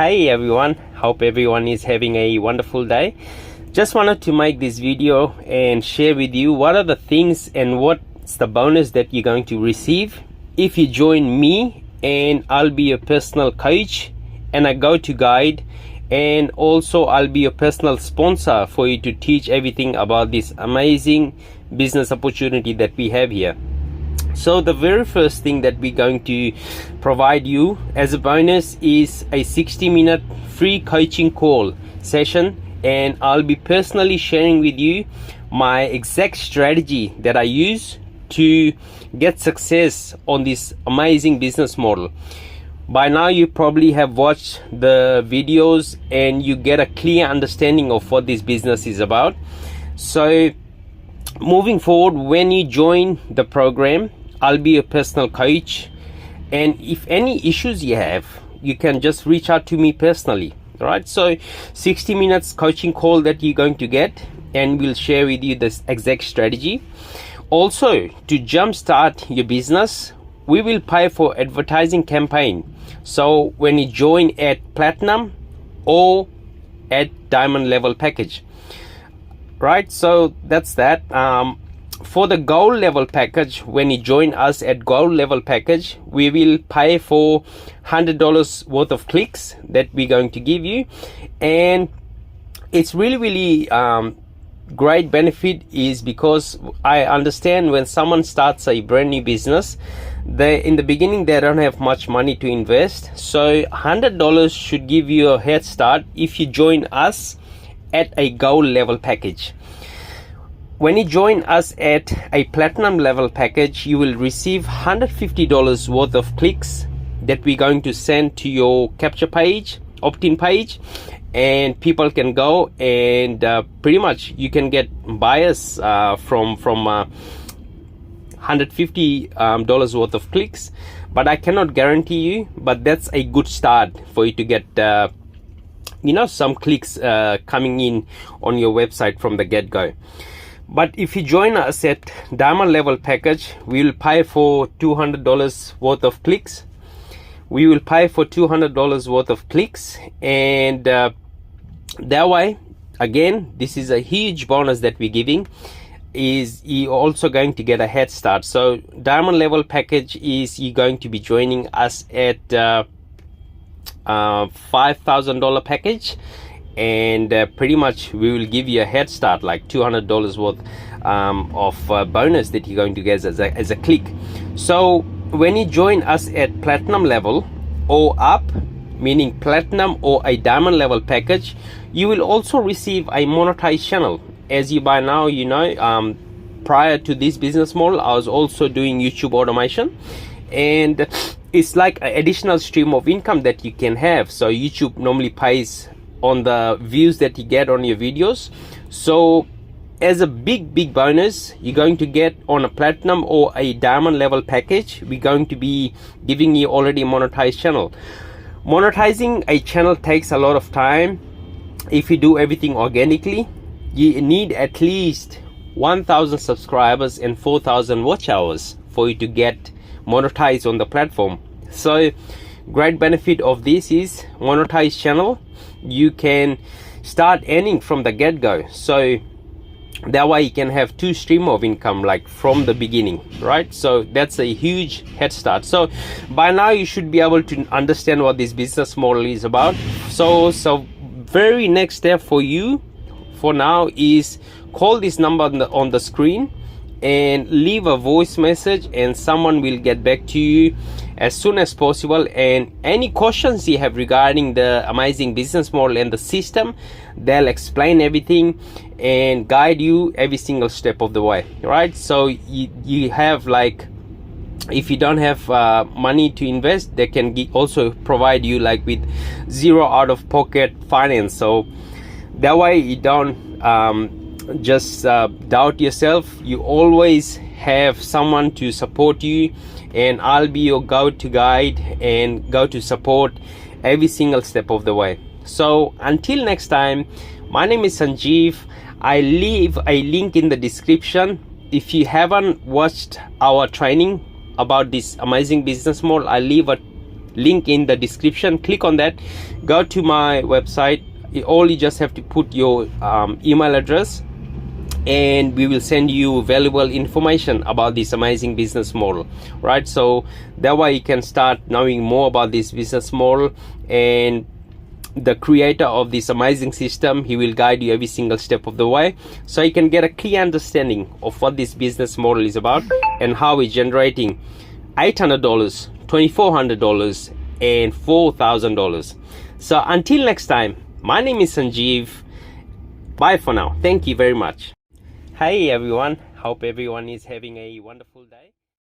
Hey everyone, hope everyone is having a wonderful day. Just wanted to make this video and share with you what are the things and what's the bonus that you're going to receive if you join me, and I'll be your personal coach and a go-to guide, and also I'll be your personal sponsor for you to teach everything about this amazing business opportunity that we have here. So the very first thing that we're going to provide you as a bonus is a 60-minute free coaching call session, and I'll be personally sharing with you my exact strategy that I use to get success on this amazing business model. By now you probably have watched the videos and you get a clear understanding of what this business is about. So moving forward, when you join the program, I'll be a personal coach, and if any issues you have, you can just reach out to me personally. All right, so 60 minutes coaching call that you're going to get, and we'll share with you this exact strategy. Also, to jumpstart your business, we will pay for advertising campaign. So when you join at platinum or at diamond level package, right? So that's that. For the gold level package, when you join us at gold level package, we will pay for $100 worth of clicks that we're going to give you, and it's really great benefit is because I understand when someone starts a brand new business, in the beginning they don't have much money to invest, so $100 should give you a head start if you join us at a gold level package. When you join us at a platinum level package, you will receive $150 worth of clicks that we're going to send to your capture page, opt-in page, and people can go and pretty much you can get buyers from $150 worth of clicks, but I cannot guarantee you, but that's a good start for you to get some clicks coming in on your website from the get-go. But if you join us at diamond level package, we will pay for $200 worth of clicks. We will pay for $200 worth of clicks, and that way, again, this is a huge bonus that we're giving, is you're also going to get a head start. So diamond level package is you're going to be joining us at $5,000 package, and pretty much we will give you a head start, like $200 worth of bonus that you're going to get as a click. So when you join us at platinum level or up, meaning platinum or a diamond level package, you will also receive a monetized channel. As you by now you know, prior to this business model, I was also doing YouTube automation, and it's like an additional stream of income that you can have. So YouTube normally pays on the views that you get on your videos. So as a big bonus, you're going to get on a platinum or a diamond level package, we're going to be giving you already a monetized channel. Monetizing a channel takes a lot of time. If you do everything organically, you need at least 1,000 subscribers and 4,000 watch hours for you to get monetized on the platform. So great benefit of this is monetized channel. You can start earning from the get-go, so that way you can have two streams of income, like from the beginning, right? So that's a huge head start. So by now you should be able to understand what this business model is about. So very next step for you for now is call this number on the screen and leave a voice message, and someone will get back to you as soon as possible. And any questions you have regarding the amazing business model and the system, they'll explain everything and guide you every single step of the way, right? So you have, like, if you don't have money to invest, they can also provide you like with zero out of pocket finance. So that way you don't just doubt yourself. You always have someone to support you, and I'll be your go-to guide and go-to support every single step of the way. So until next time, my name is Sanjeev. I leave a link in the description. If you haven't watched our training about this amazing business model, I leave a link in the description. Click on that, go to my website. All you just have to put your email address, and we will send you valuable information about this amazing business model, right? So that way you can start knowing more about this business model, and the creator of this amazing system, he will guide you every single step of the way, so you can get a clear understanding of what this business model is about and how it's generating $800, $2,400 and $4,000. So until next time, my name is Sanjeev. Bye for now. Thank you very much. Hey everyone, hope everyone is having a wonderful day.